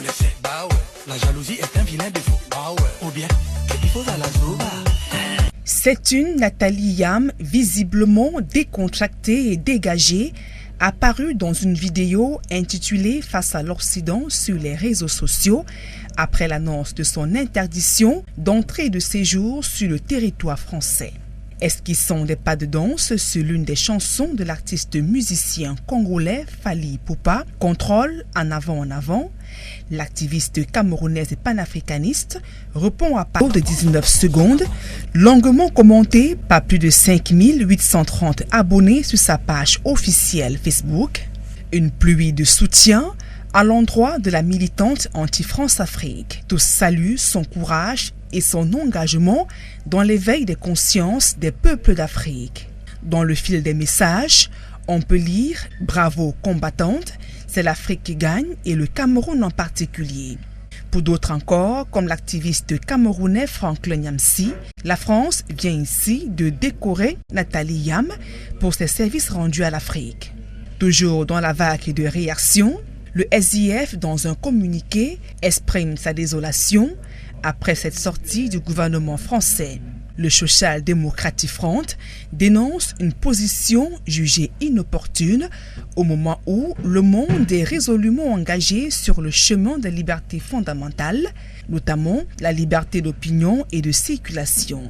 le sait. Bah ouais, la jalousie est un vilain défaut. Bah ouais, ou bien, il faut à la zoba. C'est une Nathalie Yam visiblement décontractée et dégagée, apparue dans une vidéo intitulée Face à l'Occident sur les réseaux sociaux après l'annonce de son interdiction d'entrée et de séjour sur le territoire français. Esquissant des pas de danse sur l'une des chansons de l'artiste musicien congolais Fally Ipupa, Contrôle en avant, l'activiste camerounaise et panafricaniste répond à part de 19 secondes, longuement commenté par plus de 5830 abonnés sur sa page officielle Facebook. Une pluie de soutien à l'endroit de la militante anti-France-Afrique. Tous saluent son courage et son engagement dans l'éveil des consciences des peuples d'Afrique. Dans le fil des messages, on peut lire « Bravo combattante, c'est l'Afrique qui gagne et le Cameroun en particulier ». Pour d'autres encore, comme l'activiste camerounais Franklin Nyamsi, la France vient ici de décorer Nathalie Yam pour ses services rendus à l'Afrique. Toujours dans la vague de réaction, le SIF, dans un communiqué, exprime sa désolation après cette sortie du gouvernement français. Le Social Democratic Front dénonce une position jugée inopportune au moment où le monde est résolument engagé sur le chemin des libertés fondamentales, notamment la liberté d'opinion et de circulation.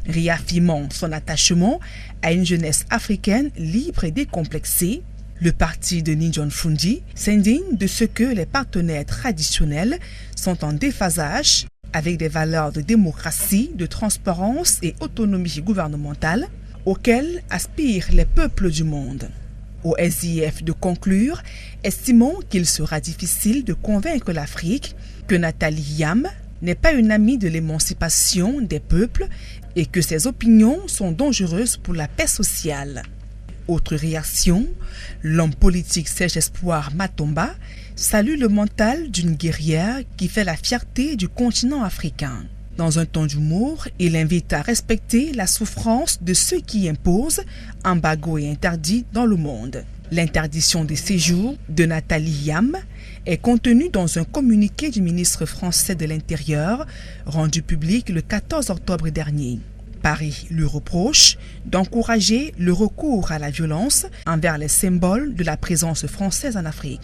Réaffirmant son attachement à une jeunesse africaine libre et décomplexée, le parti de Nigel Fundi s'indigne de ce que les partenaires traditionnels sont en déphasage avec des valeurs de démocratie, de transparence et autonomie gouvernementale auxquelles aspirent les peuples du monde. Au SIF de conclure, estimant qu'il sera difficile de convaincre l'Afrique que Nathalie Yam n'est pas une amie de l'émancipation des peuples et que ses opinions sont dangereuses pour la paix sociale. Autre réaction, l'homme politique Serge Espoir Matomba salue le mental d'une guerrière qui fait la fierté du continent africain. Dans un ton d'humour, il invite à respecter la souffrance de ceux qui imposent embargo et interdits dans le monde. L'interdiction des séjours de Nathalie Yam est contenue dans un communiqué du ministre français de l'Intérieur rendu public le 14 octobre dernier. Paris lui reproche d'encourager le recours à la violence envers les symboles de la présence française en Afrique.